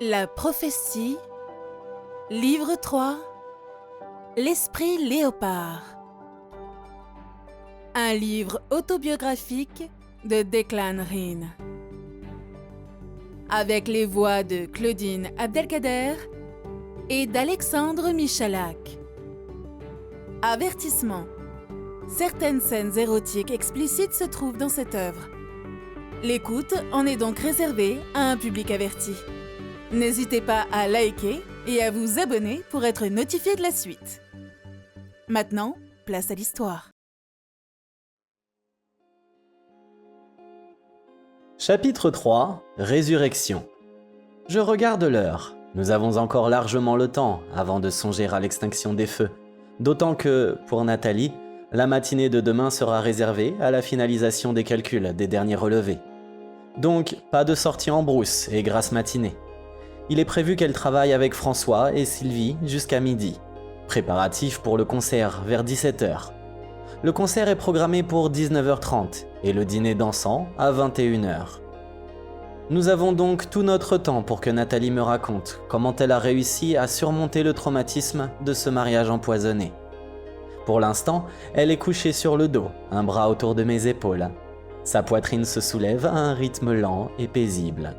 La prophétie, livre 3, l'esprit léopard. Un livre autobiographique de Declan Rigne. Avec les voix de Claudine Abdelkader et d'Alexandre Michalak. Avertissement. Certaines scènes érotiques explicites se trouvent dans cette œuvre. L'écoute en est donc réservée à un public averti. N'hésitez pas à liker et à vous abonner pour être notifié de la suite. Maintenant, place à l'histoire. Chapitre 3 – Résurrection. Je regarde l'heure. Nous avons encore largement le temps avant de songer à l'extinction des feux. D'autant que, pour Nathalie, la matinée de demain sera réservée à la finalisation des calculs des derniers relevés. Donc, pas de sortie en brousse et grasse matinée. Il est prévu qu'elle travaille avec François et Sylvie jusqu'à midi. Préparatifs pour le concert vers 17h. Le concert est programmé pour 19h30 et le dîner dansant à 21h. Nous avons donc tout notre temps pour que Nathalie me raconte comment elle a réussi à surmonter le traumatisme de ce mariage empoisonné. Pour l'instant, elle est couchée sur le dos, un bras autour de mes épaules. Sa poitrine se soulève à un rythme lent et paisible.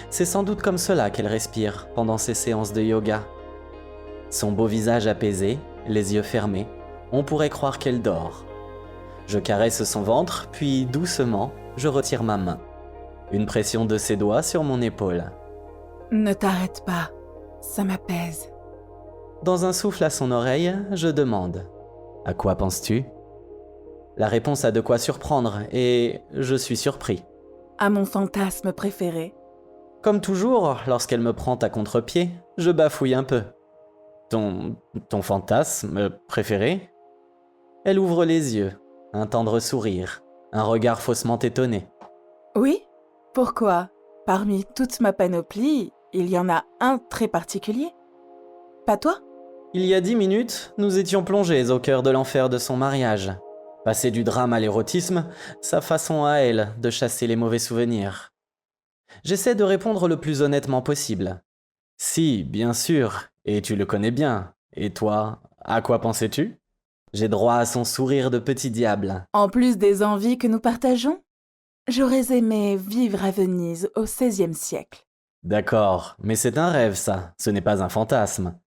C'est sans doute comme cela qu'elle respire pendant ses séances de yoga. Son beau visage apaisé, les yeux fermés, on pourrait croire qu'elle dort. Je caresse son ventre, puis doucement, je retire ma main. Une pression de ses doigts sur mon épaule. Ne t'arrête pas, ça m'apaise. Dans un souffle à son oreille, je demande « À quoi penses-tu » La réponse a de quoi surprendre et je suis surpris. À mon fantasme préféré. Comme toujours, lorsqu'elle me prend à contre-pied, je bafouille un peu. Ton fantasme préféré ? Elle ouvre les yeux, un tendre sourire, un regard faussement étonné. Oui ? Pourquoi ? Parmi toute ma panoplie, il y en a un très particulier. Pas toi ? Il y a 10 minutes, nous étions plongés au cœur de l'enfer de son mariage. Passer du drame à l'érotisme, sa façon à elle de chasser les mauvais souvenirs. J'essaie de répondre le plus honnêtement possible. Si, bien sûr, et tu le connais bien. Et toi, à quoi pensais-tu ? J'ai droit à son sourire de petit diable. En plus des envies que nous partageons, j'aurais aimé vivre à Venise au XVIe siècle. D'accord, mais c'est un rêve ça, ce n'est pas un fantasme.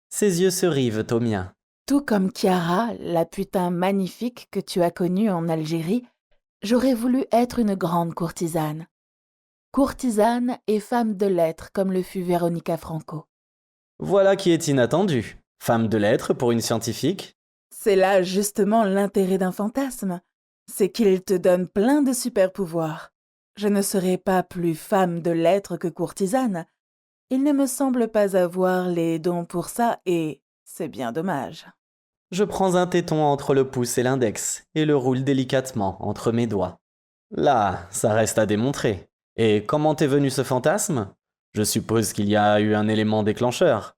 Ses yeux se rivent aux miens. Tout comme Chiara, la putain magnifique que tu as connue en Algérie, j'aurais voulu être une grande courtisane. Courtisane et femme de lettres comme le fut Veronica Franco. Voilà qui est inattendu. Femme de lettres pour une scientifique ? C'est là justement l'intérêt d'un fantasme. C'est qu'il te donne plein de super pouvoirs. Je ne serai pas plus femme de lettres que courtisane. Il ne me semble pas avoir les dons pour ça et c'est bien dommage. Je prends un téton entre le pouce et l'index et le roule délicatement entre mes doigts. Là, ça reste à démontrer. Et comment t'es venu ce fantasme ? Je suppose qu'il y a eu un élément déclencheur.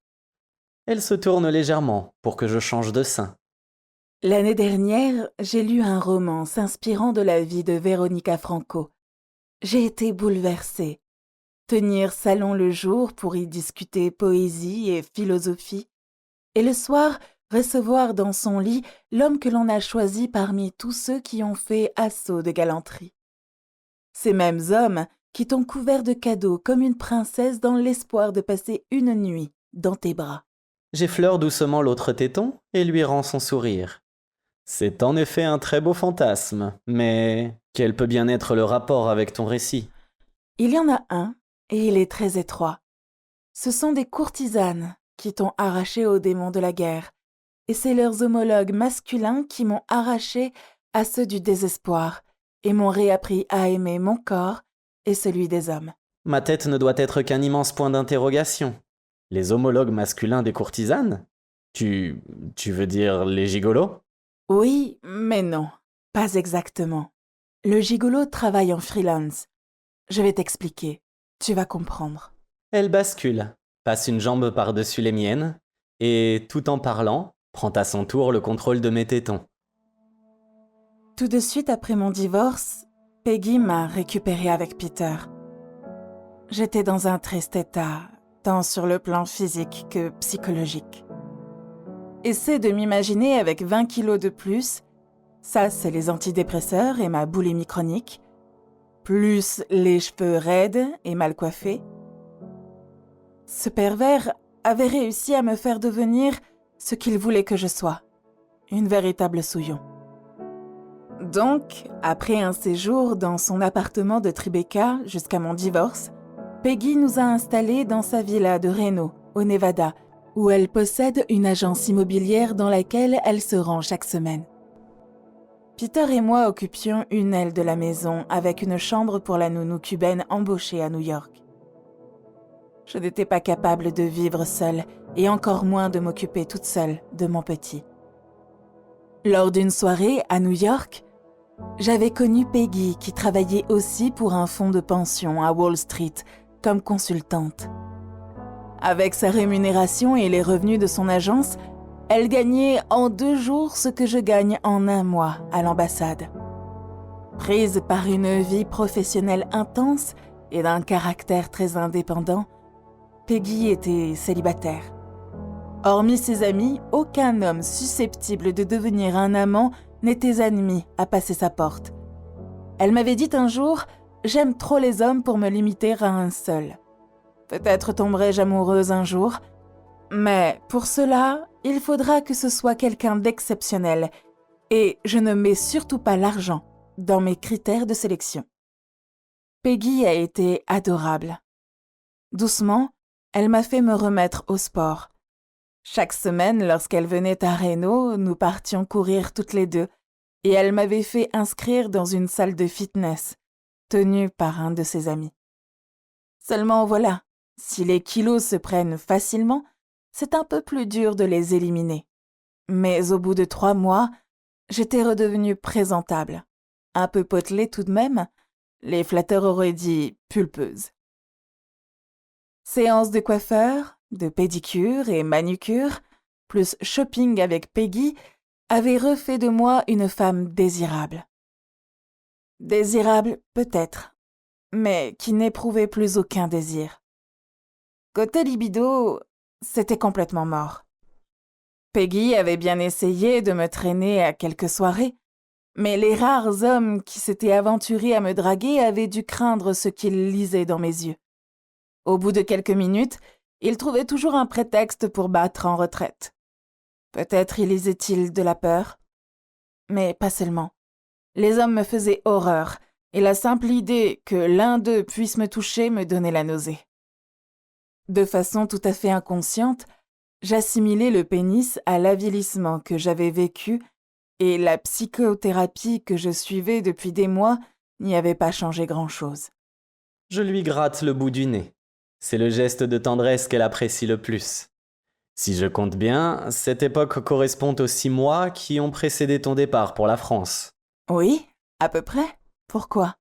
Elle se tourne légèrement pour que je change de sein. L'année dernière, j'ai lu un roman s'inspirant de la vie de Veronica Franco. J'ai été bouleversée. Tenir salon le jour pour y discuter poésie et philosophie. Et le soir, recevoir dans son lit l'homme que l'on a choisi parmi tous ceux qui ont fait assaut de galanterie. Ces mêmes hommes qui t'ont couvert de cadeaux comme une princesse dans l'espoir de passer une nuit dans tes bras. J'effleure doucement l'autre téton et lui rends son sourire. C'est en effet un très beau fantasme, mais quel peut bien être le rapport avec ton récit ? Il y en a un, et il est très étroit. Ce sont des courtisanes qui t'ont arraché aux démons de la guerre, et c'est leurs homologues masculins qui m'ont arraché à ceux du désespoir, et m'ont réappris à aimer mon corps et celui des hommes. Ma tête ne doit être qu'un immense point d'interrogation. Les homologues masculins des courtisanes ? Tu veux dire les gigolos ? Oui, mais non, pas exactement. Le gigolo travaille en freelance. Je vais t'expliquer, tu vas comprendre. Elle bascule, passe une jambe par-dessus les miennes, et, tout en parlant, prend à son tour le contrôle de mes tétons. Tout de suite après mon divorce, Peggy m'a récupérée avec Peter. J'étais dans un triste état, tant sur le plan physique que psychologique. Essaie de m'imaginer avec 20 kilos de plus, ça c'est les antidépresseurs et ma boulimie chronique, plus les cheveux raides et mal coiffés. Ce pervers avait réussi à me faire devenir ce qu'il voulait que je sois, une véritable souillon. Donc, après un séjour dans son appartement de Tribeca jusqu'à mon divorce, Peggy nous a installés dans sa villa de Reno, au Nevada, où elle possède une agence immobilière dans laquelle elle se rend chaque semaine. Peter et moi occupions une aile de la maison avec une chambre pour la nounou cubaine embauchée à New York. Je n'étais pas capable de vivre seule et encore moins de m'occuper toute seule de mon petit. Lors d'une soirée à New York, j'avais connu Peggy qui travaillait aussi pour un fonds de pension à Wall Street comme consultante. Avec sa rémunération et les revenus de son agence, elle gagnait en 2 jours ce que je gagne en 1 mois à l'ambassade. Prise par une vie professionnelle intense et d'un caractère très indépendant, Peggy était célibataire. Hormis ses amis, aucun homme susceptible de devenir un amant n'était admis à passer sa porte. Elle m'avait dit un jour « J'aime trop les hommes pour me limiter à un seul. Peut-être tomberai-je amoureuse un jour, mais pour cela, il faudra que ce soit quelqu'un d'exceptionnel et je ne mets surtout pas l'argent dans mes critères de sélection. » Peggy a été adorable. Doucement, elle m'a fait me remettre au sport. Chaque semaine, lorsqu'elle venait à Reno, nous partions courir toutes les deux et elle m'avait fait inscrire dans une salle de fitness, tenue par un de ses amis. Seulement voilà, si les kilos se prennent facilement, c'est un peu plus dur de les éliminer. Mais au bout de 3 mois, j'étais redevenue présentable. Un peu potelée tout de même, les flatteurs auraient dit pulpeuse. Séance de coiffeur, de pédicure et manucure, plus shopping avec Peggy, avait refait de moi une femme désirable. Désirable peut-être, mais qui n'éprouvait plus aucun désir. Côté libido, c'était complètement mort. Peggy avait bien essayé de me traîner à quelques soirées, mais les rares hommes qui s'étaient aventurés à me draguer avaient dû craindre ce qu'ils lisaient dans mes yeux. Au bout de quelques minutes, ils trouvaient toujours un prétexte pour battre en retraite. Peut-être y lisaient-ils de la peur, mais pas seulement. Les hommes me faisaient horreur, et la simple idée que l'un d'eux puisse me toucher me donnait la nausée. De façon tout à fait inconsciente, j'assimilais le pénis à l'avilissement que j'avais vécu et la psychothérapie que je suivais depuis des mois n'y avait pas changé grand-chose. Je lui gratte le bout du nez. C'est le geste de tendresse qu'elle apprécie le plus. Si je compte bien, cette époque correspond aux 6 mois qui ont précédé ton départ pour la France. Oui, à peu près. Pourquoi ?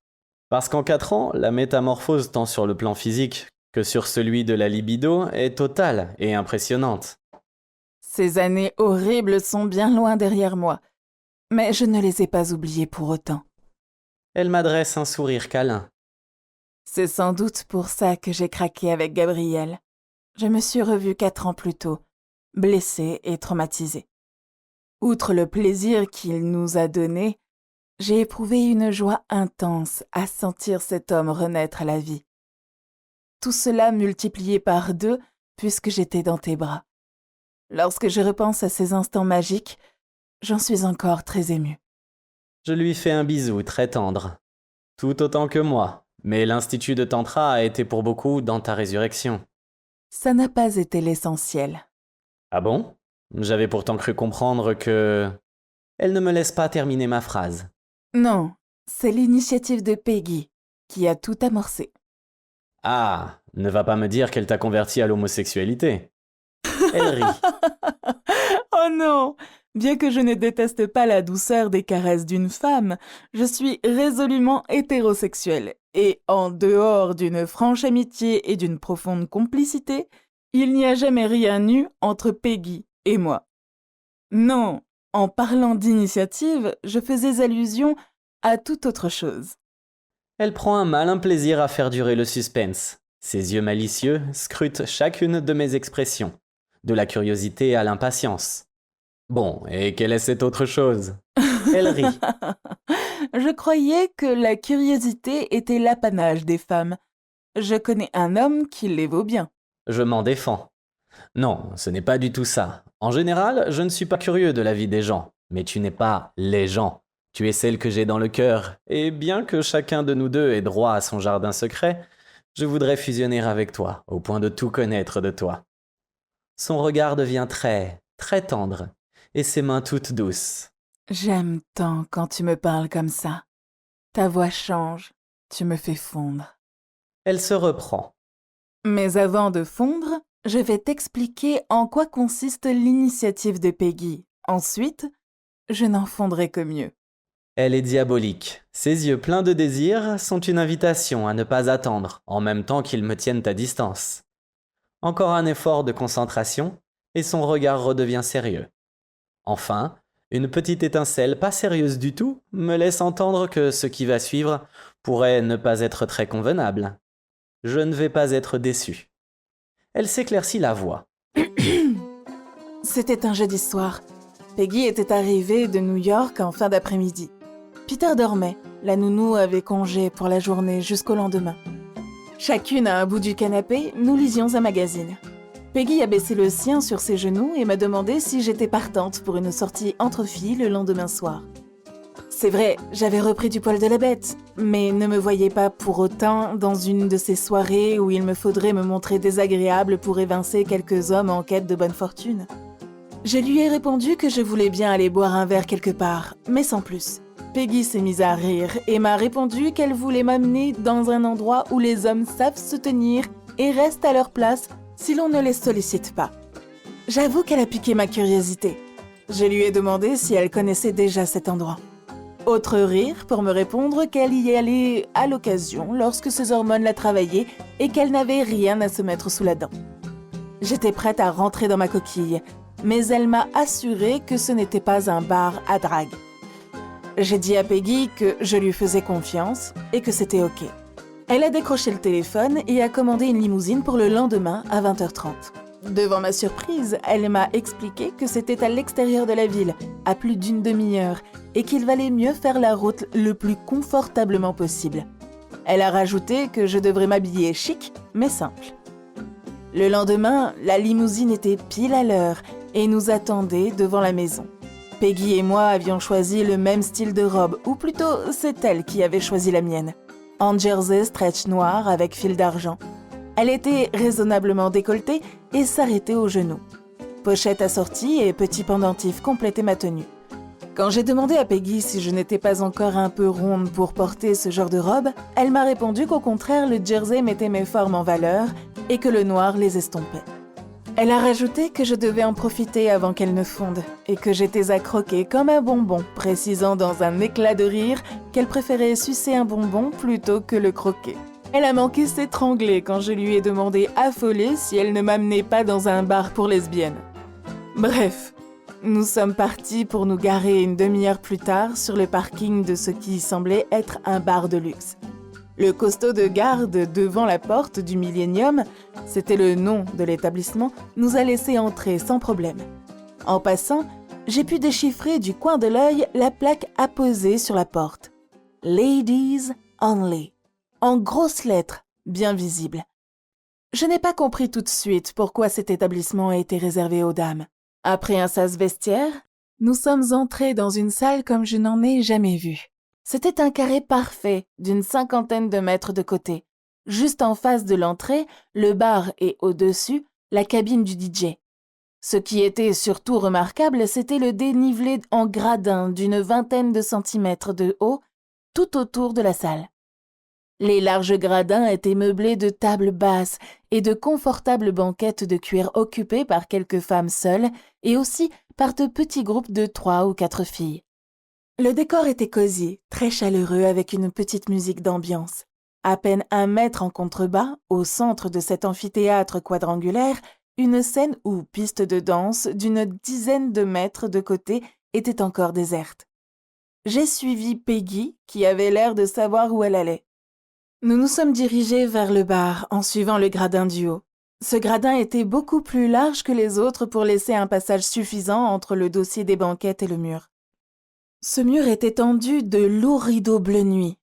Parce qu'en 4 ans, la métamorphose tant sur le plan physique que sur celui de la libido est totale et impressionnante. Ces années horribles sont bien loin derrière moi, mais je ne les ai pas oubliées pour autant. Elle m'adresse un sourire câlin. C'est sans doute pour ça que j'ai craqué avec Gabriel. Je me suis revue 4 ans plus tôt, blessée et traumatisée. Outre le plaisir qu'il nous a donné, j'ai éprouvé une joie intense à sentir cet homme renaître à la vie. Tout cela multiplié par 2 puisque j'étais dans tes bras. Lorsque je repense à ces instants magiques, j'en suis encore très émue. Je lui fais un bisou très tendre. Tout autant que moi, mais l'Institut de Tantra a été pour beaucoup dans ta résurrection. Ça n'a pas été l'essentiel. Ah bon ? J'avais pourtant cru comprendre que... Elle ne me laisse pas terminer ma phrase. Non, c'est l'initiative de Peggy qui a tout amorcé. Ah, ne va pas me dire qu'elle t'a converti à l'homosexualité. Elle rit. Oh non! Bien que je ne déteste pas la douceur des caresses d'une femme, je suis résolument hétérosexuelle. Et en dehors d'une franche amitié et d'une profonde complicité, il n'y a jamais rien eu entre Peggy et moi. Non, en parlant d'initiative, je faisais allusion à toute autre chose. Elle prend un malin plaisir à faire durer le suspense. Ses yeux malicieux scrutent chacune de mes expressions, de la curiosité à l'impatience. Bon, et quelle est cette autre chose? Elle rit. Je croyais que la curiosité était l'apanage des femmes. Je connais un homme qui les vaut bien. Je m'en défends. Non, ce n'est pas du tout ça. En général, je ne suis pas curieux de la vie des gens, mais tu n'es pas les gens. Tu es celle que j'ai dans le cœur, et bien que chacun de nous deux ait droit à son jardin secret, je voudrais fusionner avec toi, au point de tout connaître de toi. Son regard devient très, très tendre, et ses mains toutes douces. J'aime tant quand tu me parles comme ça. Ta voix change, tu me fais fondre. Elle se reprend. Mais avant de fondre, je vais t'expliquer en quoi consiste l'initiative de Peggy. Ensuite, je n'en fondrai que mieux. Elle est diabolique. Ses yeux pleins de désir sont une invitation à ne pas attendre, en même temps qu'ils me tiennent à distance. Encore un effort de concentration, et son regard redevient sérieux. Enfin, une petite étincelle pas sérieuse du tout me laisse entendre que ce qui va suivre pourrait ne pas être très convenable. Je ne vais pas être déçu. Elle s'éclaircit la voix. C'était un jeudi soir. Peggy était arrivée de New York en fin d'après-midi. Peter dormait. La nounou avait congé pour la journée jusqu'au lendemain. Chacune à un bout du canapé, nous lisions un magazine. Peggy a baissé le sien sur ses genoux et m'a demandé si j'étais partante pour une sortie entre filles le lendemain soir. C'est vrai, j'avais repris du poil de la bête, mais ne me voyez pas pour autant dans une de ces soirées où il me faudrait me montrer désagréable pour évincer quelques hommes en quête de bonne fortune. Je lui ai répondu que je voulais bien aller boire un verre quelque part, mais sans plus. Peggy s'est mise à rire et m'a répondu qu'elle voulait m'amener dans un endroit où les hommes savent se tenir et restent à leur place si l'on ne les sollicite pas. J'avoue qu'elle a piqué ma curiosité. Je lui ai demandé si elle connaissait déjà cet endroit. Autre rire pour me répondre qu'elle y allait à l'occasion lorsque ses hormones la travaillaient et qu'elle n'avait rien à se mettre sous la dent. J'étais prête à rentrer dans ma coquille, mais elle m'a assuré que ce n'était pas un bar à drague. J'ai dit à Peggy que je lui faisais confiance et que c'était OK. Elle a décroché le téléphone et a commandé une limousine pour le lendemain à 20h30. Devant ma surprise, elle m'a expliqué que c'était à l'extérieur de la ville, à plus d'une demi-heure, et qu'il valait mieux faire la route le plus confortablement possible. Elle a rajouté que je devrais m'habiller chic, mais simple. Le lendemain, la limousine était pile à l'heure et nous attendait devant la maison. Peggy et moi avions choisi le même style de robe, ou plutôt c'est elle qui avait choisi la mienne. En jersey stretch noir avec fil d'argent. Elle était raisonnablement décolletée et s'arrêtait aux genoux. Pochette assortie et petit pendentif complétaient ma tenue. Quand j'ai demandé à Peggy si je n'étais pas encore un peu ronde pour porter ce genre de robe, elle m'a répondu qu'au contraire, le jersey mettait mes formes en valeur et que le noir les estompait. Elle a rajouté que je devais en profiter avant qu'elle ne fonde et que j'étais à croquer comme un bonbon, précisant dans un éclat de rire qu'elle préférait sucer un bonbon plutôt que le croquer. Elle a manqué s'étrangler quand je lui ai demandé affolée si elle ne m'amenait pas dans un bar pour lesbiennes. Bref, nous sommes partis pour nous garer une demi-heure plus tard sur le parking de ce qui semblait être un bar de luxe. Le costaud de garde devant la porte du Millennium, c'était le nom de l'établissement, nous a laissé entrer sans problème. En passant, j'ai pu déchiffrer du coin de l'œil la plaque apposée sur la porte. « Ladies Only » en grosses lettres, bien visibles. Je n'ai pas compris tout de suite pourquoi cet établissement a été réservé aux dames. Après un sas vestiaire, nous sommes entrés dans une salle comme je n'en ai jamais vu. C'était un carré parfait d'une 50aine de mètres de côté. Juste en face de l'entrée, le bar et au-dessus, la cabine du DJ. Ce qui était surtout remarquable, c'était le dénivelé en gradin d'une 20aine de centimètres de haut tout autour de la salle. Les larges gradins étaient meublés de tables basses et de confortables banquettes de cuir occupées par quelques femmes seules et aussi par de petits groupes de 3 ou 4 filles. Le décor était cosy, très chaleureux avec une petite musique d'ambiance. À peine 1 mètre en contrebas, au centre de cet amphithéâtre quadrangulaire, une scène ou piste de danse d'une 10aine de mètres de côté était encore déserte. J'ai suivi Peggy, qui avait l'air de savoir où elle allait. Nous nous sommes dirigés vers le bar en suivant le gradin du haut. Ce gradin était beaucoup plus large que les autres pour laisser un passage suffisant entre le dossier des banquettes et le mur. Ce mur était tendu de lourds rideaux bleu nuit.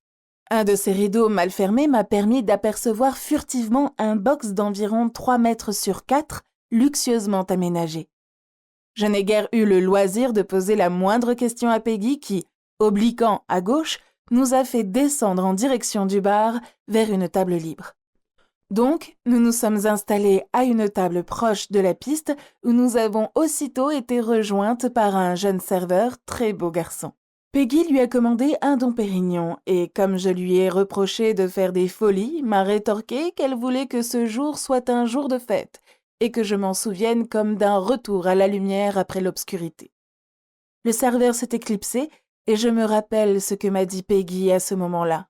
Un de ces rideaux mal fermés m'a permis d'apercevoir furtivement un box d'environ 3 mètres sur 4, luxueusement aménagé. Je n'ai guère eu le loisir de poser la moindre question à Peggy qui, obliquant à gauche, nous a fait descendre en direction du bar vers une table libre. Donc, nous nous sommes installés à une table proche de la piste où nous avons aussitôt été rejointes par un jeune serveur, très beau garçon. Peggy lui a commandé un Dom Pérignon et, comme je lui ai reproché de faire des folies, m'a rétorqué qu'elle voulait que ce jour soit un jour de fête et que je m'en souvienne comme d'un retour à la lumière après l'obscurité. Le serveur s'est éclipsé et je me rappelle ce que m'a dit Peggy à ce moment-là.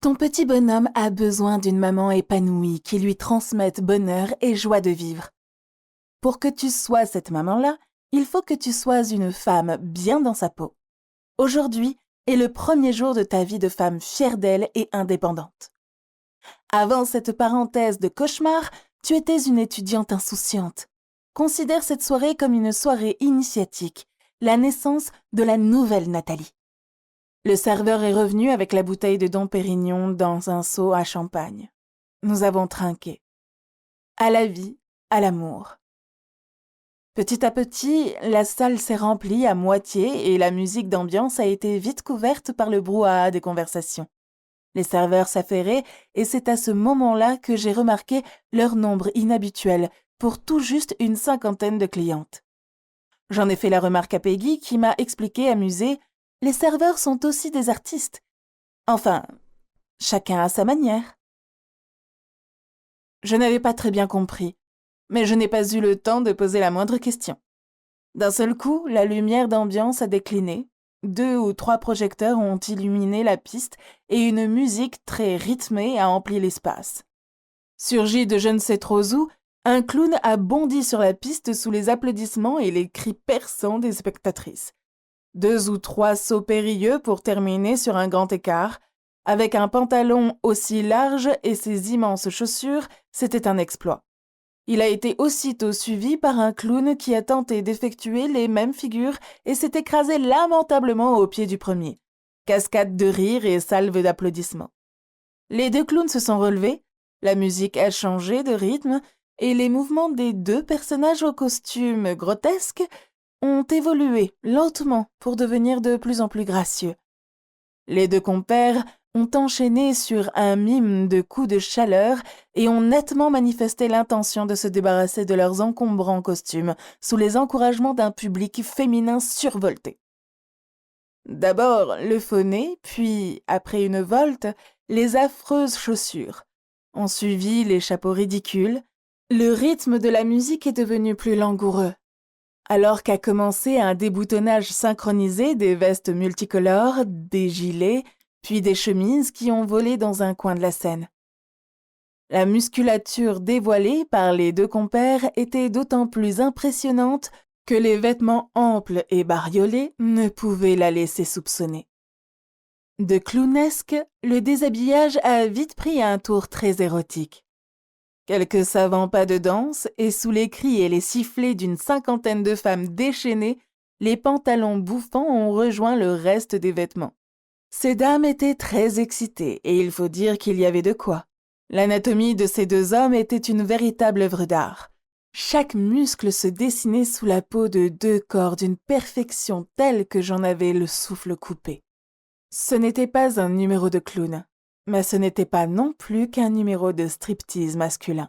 Ton petit bonhomme a besoin d'une maman épanouie qui lui transmette bonheur et joie de vivre. Pour que tu sois cette maman-là, il faut que tu sois une femme bien dans sa peau. Aujourd'hui est le premier jour de ta vie de femme fière d'elle et indépendante. Avant cette parenthèse de cauchemar, tu étais une étudiante insouciante. Considère cette soirée comme une soirée initiatique, la naissance de la nouvelle Nathalie. Le serveur est revenu avec la bouteille de Dom Pérignon dans un seau à champagne. Nous avons trinqué. À la vie, à l'amour. Petit à petit, la salle s'est remplie à moitié et la musique d'ambiance a été vite couverte par le brouhaha des conversations. Les serveurs s'affairaient et c'est à ce moment-là que j'ai remarqué leur nombre inhabituel pour tout juste une 50aine de clientes. J'en ai fait la remarque à Peggy qui m'a expliqué amusée « Les serveurs sont aussi des artistes. Enfin, chacun à sa manière. » Je n'avais pas très bien compris, mais je n'ai pas eu le temps de poser la moindre question. D'un seul coup, la lumière d'ambiance a décliné, 2 ou 3 projecteurs ont illuminé la piste et une musique très rythmée a empli l'espace. Surgi de je ne sais trop où, un clown a bondi sur la piste sous les applaudissements et les cris perçants des spectatrices. 2 ou 3 sauts périlleux pour terminer sur un grand écart. Avec un pantalon aussi large et ses immenses chaussures, c'était un exploit. Il a été aussitôt suivi par un clown qui a tenté d'effectuer les mêmes figures et s'est écrasé lamentablement au pied du premier. Cascade de rires et salve d'applaudissements. Les 2 clowns se sont relevés, la musique a changé de rythme et les mouvements des 2 personnages aux costumes grotesques ont évolué lentement pour devenir de plus en plus gracieux. Les 2 compères ont enchaîné sur un mime de coups de chaleur et ont nettement manifesté l'intention de se débarrasser de leurs encombrants costumes sous les encouragements d'un public féminin survolté. D'abord le faux nez, puis, après une volte, les affreuses chaussures. Ont suivi les chapeaux ridicules. Le rythme de la musique est devenu plus langoureux. Alors qu'a commencé un déboutonnage synchronisé des vestes multicolores, des gilets, puis des chemises qui ont volé dans un coin de la scène. La musculature dévoilée par les 2 compères était d'autant plus impressionnante que les vêtements amples et bariolés ne pouvaient la laisser soupçonner. De clownesque, le déshabillage a vite pris un tour très érotique. Quelques savants pas de danse, et sous les cris et les sifflets d'une 50aine de femmes déchaînées, les pantalons bouffants ont rejoint le reste des vêtements. Ces dames étaient très excitées, et il faut dire qu'il y avait de quoi. L'anatomie de ces 2 hommes était une véritable œuvre d'art. Chaque muscle se dessinait sous la peau de 2 corps d'une perfection telle que j'en avais le souffle coupé. Ce n'était pas un numéro de clown, mais ce n'était pas non plus qu'un numéro de striptease masculin.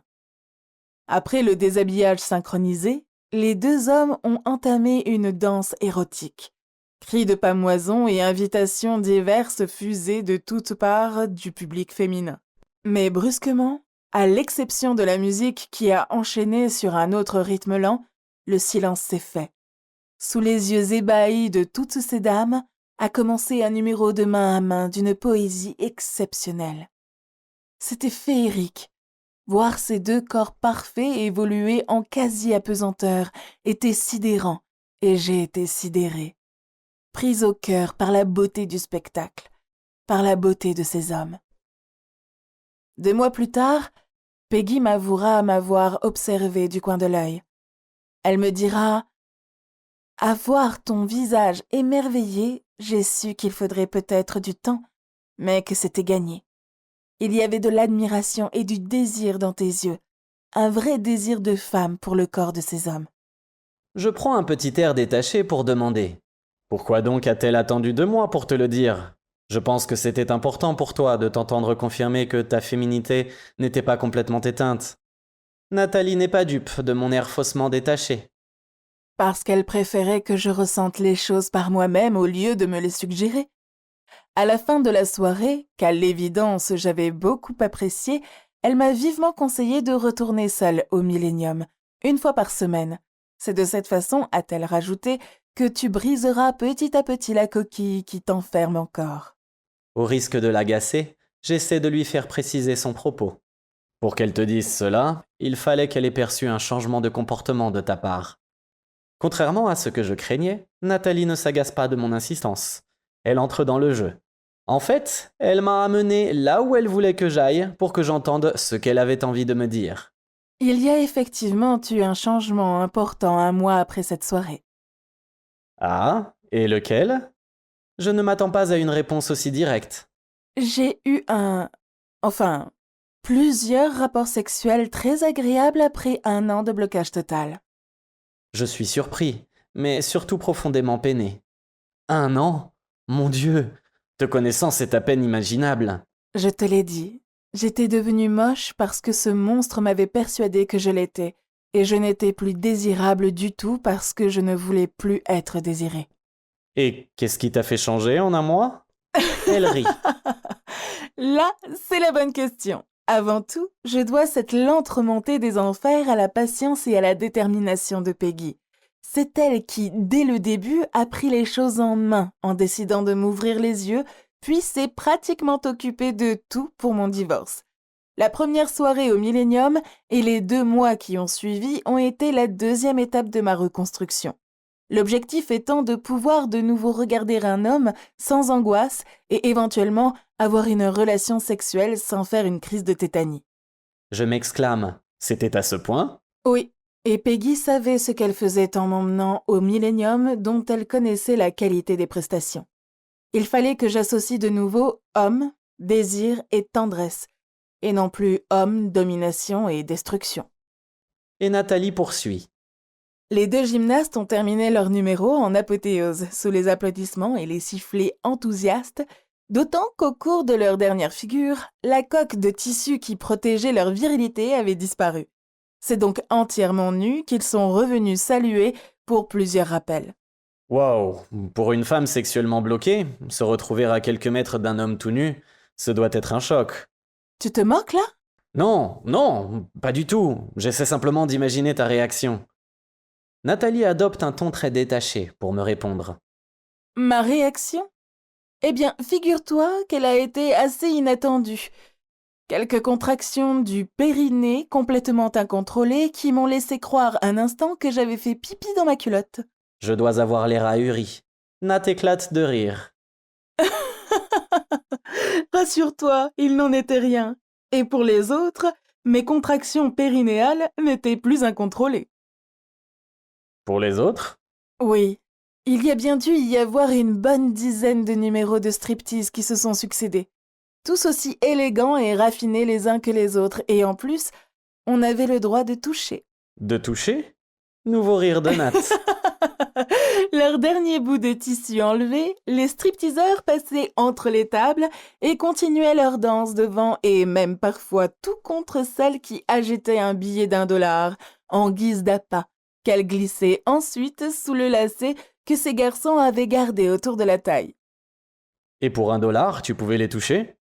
Après le déshabillage synchronisé, les 2 hommes ont entamé une danse érotique. Cris de pâmoison et invitations diverses fusaient de toutes parts du public féminin. Mais brusquement, à l'exception de la musique qui a enchaîné sur un autre rythme lent, le silence s'est fait. Sous les yeux ébahis de toutes ces dames, a commencé un numéro de main à main d'une poésie exceptionnelle. C'était féerique. Voir ces 2 corps parfaits évoluer en quasi-apesanteur était sidérant, et j'ai été sidérée. Prise au cœur par la beauté du spectacle, par la beauté de ces hommes. 2 mois plus tard, Peggy m'avouera m'avoir observé du coin de l'œil. Elle me dira « À voir ton visage émerveillé, j'ai su qu'il faudrait peut-être du temps, mais que c'était gagné. Il y avait de l'admiration et du désir dans tes yeux, un vrai désir de femme pour le corps de ces hommes. » Je prends un petit air détaché pour demander. Pourquoi donc a-t-elle attendu 2 mois pour te le dire? Je pense que c'était important pour toi de t'entendre confirmer que ta féminité n'était pas complètement éteinte. Nathalie n'est pas dupe de mon air faussement détaché. Parce qu'elle préférait que je ressente les choses par moi-même au lieu de me les suggérer. À la fin de la soirée, qu'à l'évidence j'avais beaucoup apprécié, elle m'a vivement conseillé de retourner seule au Millennium, 1 fois par semaine. C'est de cette façon, a-t-elle rajouté, que tu briseras petit à petit la coquille qui t'enferme encore. Au risque de l'agacer, j'essaie de lui faire préciser son propos. Pour qu'elle te dise cela, il fallait qu'elle ait perçu un changement de comportement de ta part. Contrairement à ce que je craignais, Nathalie ne s'agace pas de mon insistance. Elle entre dans le jeu. En fait, elle m'a amené là où elle voulait que j'aille pour que j'entende ce qu'elle avait envie de me dire. Il y a effectivement eu un changement important 1 mois après cette soirée. Ah, et lequel? Je ne m'attends pas à une réponse aussi directe. J'ai eu plusieurs rapports sexuels très agréables après 1 an de blocage total. Je suis surpris, mais surtout profondément peiné. 1 an? Mon Dieu! Te connaissant, c'est à peine imaginable. Je te l'ai dit, j'étais devenue moche parce que ce monstre m'avait persuadée que je l'étais, et je n'étais plus désirable du tout parce que je ne voulais plus être désirée. Et qu'est-ce qui t'a fait changer en 1 mois? Elle rit. Là, c'est la bonne question. Avant tout, je dois cette lente remontée des enfers à la patience et à la détermination de Peggy. C'est elle qui, dès le début, a pris les choses en main en décidant de m'ouvrir les yeux, puis s'est pratiquement occupée de tout pour mon divorce. La première soirée au Millennium et les 2 mois qui ont suivi ont été la 2e étape de ma reconstruction. L'objectif étant de pouvoir de nouveau regarder un homme sans angoisse et éventuellement avoir une relation sexuelle sans faire une crise de tétanie. Je m'exclame. C'était à ce point? Oui, et Peggy savait ce qu'elle faisait en m'emmenant au Millennium dont elle connaissait la qualité des prestations. Il fallait que j'associe de nouveau homme, désir et tendresse, et non plus homme, domination et destruction. Et Nathalie poursuit. Les 2 gymnastes ont terminé leur numéro en apothéose, sous les applaudissements et les sifflets enthousiastes, d'autant qu'au cours de leur dernière figure, la coque de tissu qui protégeait leur virilité avait disparu. C'est donc entièrement nus qu'ils sont revenus saluer pour plusieurs rappels. Waouh! Pour une femme sexuellement bloquée, se retrouver à quelques mètres d'un homme tout nu, ce doit être un choc. Tu te moques là? Non, non, pas du tout. J'essaie simplement d'imaginer ta réaction. Nathalie adopte un ton très détaché pour me répondre. Ma réaction? Eh bien, figure-toi qu'elle a été assez inattendue. Quelques contractions du périnée complètement incontrôlées qui m'ont laissé croire un instant que j'avais fait pipi dans ma culotte. Je dois avoir l'air ahuri. Nat éclate de rire. Rassure-toi, il n'en était rien. Et pour les autres, mes contractions périnéales n'étaient plus incontrôlées. Pour les autres? Oui, il y a bien dû y avoir une bonne dizaine de numéros de striptease qui se sont succédés. Tous aussi élégants et raffinés les uns que les autres, et en plus, on avait le droit de toucher. De toucher? Nouveau rire de Nat. Leur dernier bout de tissu enlevé, les stripteaseurs passaient entre les tables et continuaient leur danse devant et même parfois tout contre celle qui agitait un billet d'1 $ en guise d'appât, qu'elle glissait ensuite sous le lacet que ces garçons avaient gardé autour de la taille. Et pour $1, tu pouvais les toucher?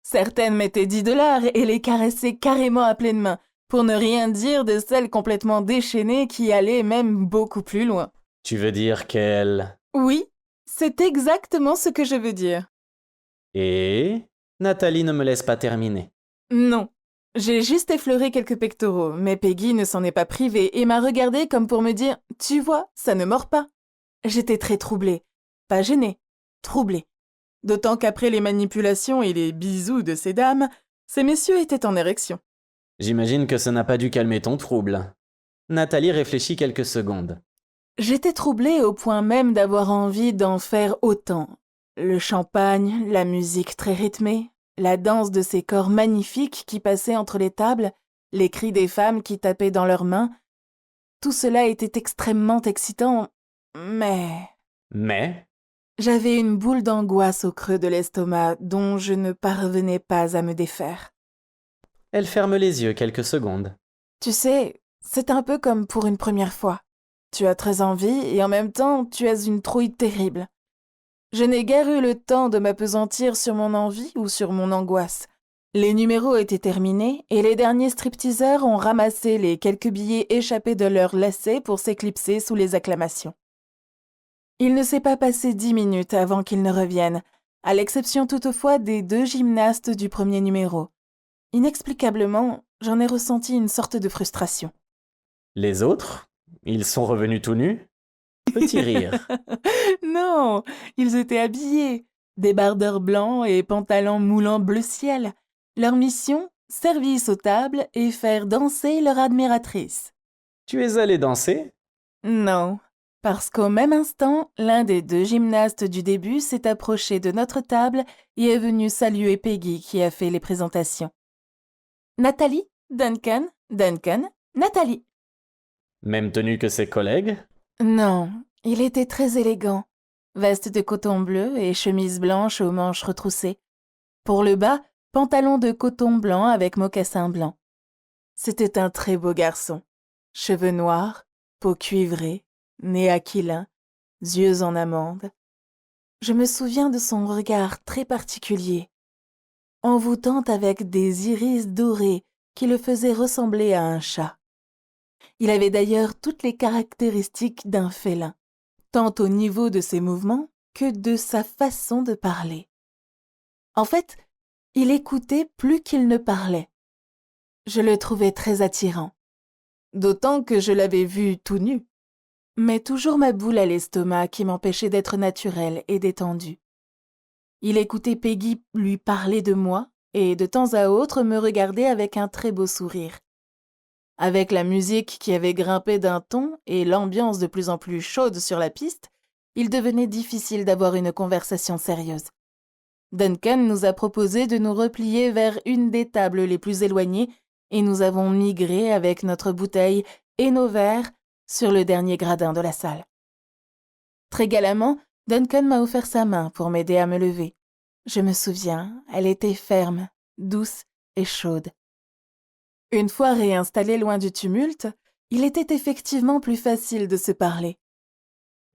Certaines mettaient 10 $ et les caressaient carrément à pleine main, pour ne rien dire de celles complètement déchaînées qui allaient même beaucoup plus loin. Tu veux dire qu'elle... Oui, c'est exactement ce que je veux dire. Et... Nathalie ne me laisse pas terminer. Non, j'ai juste effleuré quelques pectoraux, mais Peggy ne s'en est pas privée et m'a regardée comme pour me dire « Tu vois, ça ne mord pas ». J'étais très troublée. Pas gênée, troublée. D'autant qu'après les manipulations et les bisous de ces dames, Ces messieurs étaient en érection. J'imagine que ça n'a pas dû calmer ton trouble. Nathalie réfléchit quelques secondes. J'étais troublée au point même d'avoir envie d'en faire autant. Le champagne, la musique très rythmée, la danse de ces corps magnifiques qui passaient entre les tables, les cris des femmes qui tapaient dans leurs mains, tout cela était extrêmement excitant, mais... Mais J'avais une boule d'angoisse au creux de l'estomac dont je ne parvenais pas à me défaire. elle ferme les yeux quelques secondes. Tu sais, c'est un peu comme pour une première fois. Tu as très envie et en même temps, tu as une trouille terrible. Je n'ai guère eu le temps de m'appesantir sur mon envie ou sur mon angoisse. Les numéros étaient terminés et les derniers stripteaseurs ont ramassé les quelques billets échappés de leurs lacets pour s'éclipser sous les acclamations. Il ne s'est pas passé 10 minutes avant qu'ils ne reviennent, à l'exception toutefois des 2 gymnastes du premier numéro. Inexplicablement, j'en ai ressenti une sorte de frustration. Les autres? Ils sont revenus tout nus? Petit rire. Non, ils étaient habillés, débardeurs blancs et pantalons moulants bleu ciel. Leur mission, service aux tables et faire danser leur admiratrice. Tu es allé danser? Non, parce qu'au même instant, l'un des 2 gymnastes du début s'est approché de notre table et est venu saluer Peggy qui a fait les présentations. Nathalie, Duncan, Nathalie. Même tenue que ses collègues? Non, il était très élégant. Veste de coton bleu et chemise blanche aux manches retroussées. Pour le bas, pantalon de coton blanc avec mocassin blanc. C'était un très beau garçon. Cheveux noirs, peau cuivrée, nez aquilin, yeux en amande. Je me souviens de son regard très particulier, envoûtant avec des iris dorés qui le faisaient ressembler à un chat. Il avait d'ailleurs toutes les caractéristiques d'un félin, tant au niveau de ses mouvements que de sa façon de parler. En fait, il écoutait plus qu'il ne parlait. Je le trouvais très attirant, d'autant que je l'avais vu tout nu, mais toujours ma boule à l'estomac qui m'empêchait d'être naturelle et détendue. Il écoutait Peggy lui parler de moi et de temps à autre me regardait avec un très beau sourire. Avec la musique qui avait grimpé d'un ton et l'ambiance de plus en plus chaude sur la piste, il devenait difficile d'avoir une conversation sérieuse. Duncan nous a proposé de nous replier vers une des tables les plus éloignées et nous avons migré avec notre bouteille et nos verres sur le dernier gradin de la salle. Très galamment, Duncan m'a offert sa main pour m'aider à me lever. Je me souviens, elle était ferme, douce et chaude. Une fois réinstallés loin du tumulte, il était effectivement plus facile de se parler.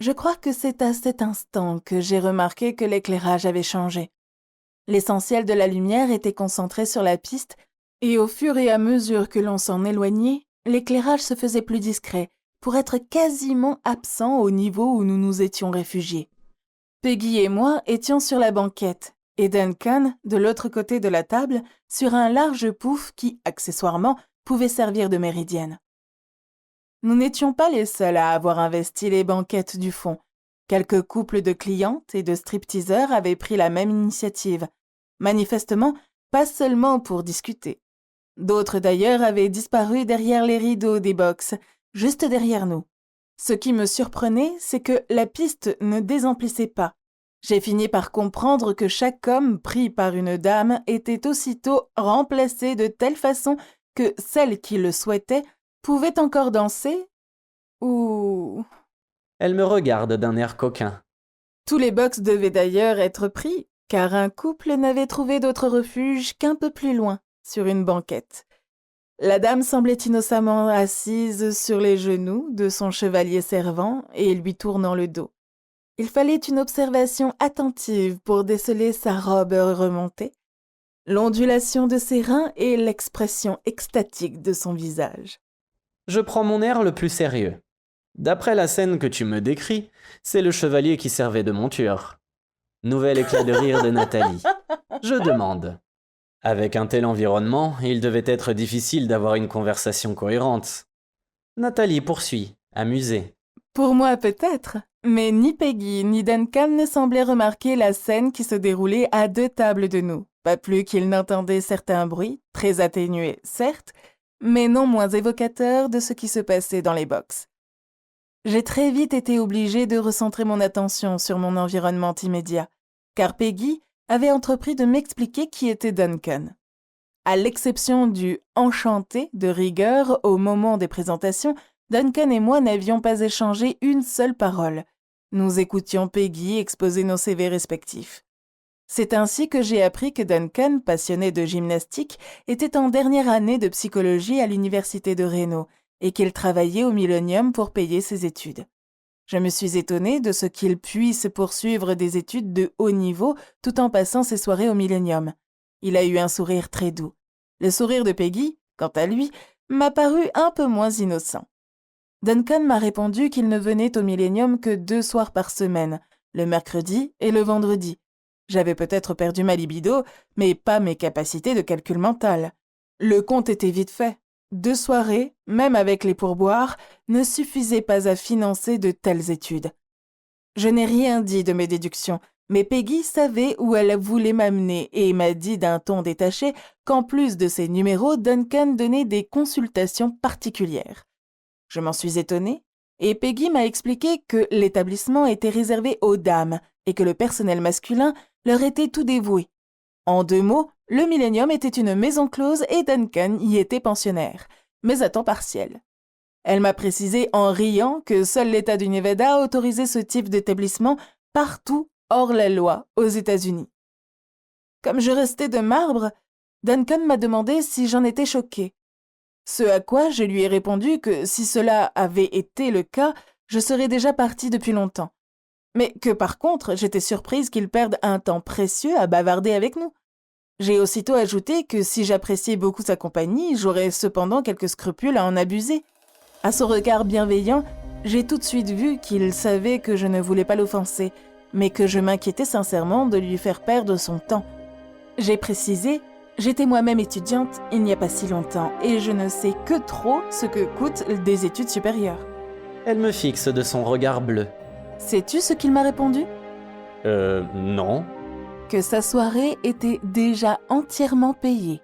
Je crois que c'est à cet instant que j'ai remarqué que l'éclairage avait changé. L'essentiel de la lumière était concentré sur la piste et au fur et à mesure que l'on s'en éloignait, l'éclairage se faisait plus discret pour être quasiment absent au niveau où nous nous étions réfugiés. Peggy et moi étions sur la banquette et Duncan, de l'autre côté de la table, sur un large pouf qui, accessoirement, pouvait servir de méridienne. Nous n'étions pas les seuls à avoir investi les banquettes du fond. Quelques couples de clientes et de stripteaseurs avaient pris la même initiative. Manifestement, pas seulement pour discuter. D'autres d'ailleurs avaient disparu derrière les rideaux des box, juste derrière nous. Ce qui me surprenait, c'est que la piste ne désemplissait pas. J'ai fini par comprendre que chaque homme pris par une dame était aussitôt remplacé de telle façon que celle qui le souhaitait pouvait encore danser ou... Elle me regarde d'un air coquin. Tous les box devaient d'ailleurs être pris, car un couple n'avait trouvé d'autre refuge qu'un peu plus loin, sur une banquette. La dame semblait innocemment assise sur les genoux de son chevalier servant et lui tournant le dos. Il fallait une observation attentive pour déceler sa robe remontée, l'ondulation de ses reins et l'expression extatique de son visage. Je prends mon air le plus sérieux. D'après la scène que tu me décris, c'est le chevalier qui servait de monture. Nouvel éclat de rire de Nathalie. Je demande. Avec un tel environnement, il devait être difficile d'avoir une conversation cohérente. Nathalie poursuit, amusée. Pour moi peut-être, mais ni Peggy ni Duncan ne semblaient remarquer la scène qui se déroulait à 2 tables de nous, pas plus qu'il n'entendait certains bruits, très atténués certes, mais non moins évocateurs de ce qui se passait dans les box. J'ai très vite été obligée de recentrer mon attention sur mon environnement immédiat, car Peggy avait entrepris de m'expliquer qui était Duncan. À l'exception du « enchanté » de rigueur au moment des présentations, Duncan et moi n'avions pas échangé une seule parole. Nous écoutions Peggy exposer nos CV respectifs. C'est ainsi que j'ai appris que Duncan, passionné de gymnastique, était en dernière année de psychologie à l'université de Reno et qu'il travaillait au Millennium pour payer ses études. Je me suis étonnée de ce qu'il puisse poursuivre des études de haut niveau tout en passant ses soirées au Millennium. Il a eu un sourire très doux. Le sourire de Peggy, quant à lui, m'a paru un peu moins innocent. Duncan m'a répondu qu'il ne venait au Millennium que 2 soirs par semaine, le mercredi et le vendredi. J'avais peut-être perdu ma libido, mais pas mes capacités de calcul mental. Le compte était vite fait. 2 soirées, même avec les pourboires, ne suffisaient pas à financer de telles études. Je n'ai rien dit de mes déductions, mais Peggy savait où elle voulait m'amener et m'a dit d'un ton détaché qu'en plus de ses numéros, Duncan donnait des consultations particulières. Je m'en suis étonnée, et Peggy m'a expliqué que l'établissement était réservé aux dames et que le personnel masculin leur était tout dévoué. En 2 mots, le Millennium était une maison close et Duncan y était pensionnaire, mais à temps partiel. Elle m'a précisé en riant que seul l'État du Nevada autorisait ce type d'établissement partout hors la loi aux États-Unis. Comme je restais de marbre, Duncan m'a demandé si j'en étais choquée. Ce à quoi je lui ai répondu que si cela avait été le cas, je serais déjà partie depuis longtemps. Mais que par contre, j'étais surprise qu'il perde un temps précieux à bavarder avec nous. J'ai aussitôt ajouté que si j'appréciais beaucoup sa compagnie, j'aurais cependant quelques scrupules à en abuser. À son regard bienveillant, j'ai tout de suite vu qu'il savait que je ne voulais pas l'offenser, mais que je m'inquiétais sincèrement de lui faire perdre son temps. J'ai précisé, j'étais moi-même étudiante il n'y a pas si longtemps et je ne sais que trop ce que coûtent des études supérieures. Elle me fixe de son regard bleu. Sais-tu ce qu'il m'a répondu ? Non. Que sa soirée était déjà entièrement payée.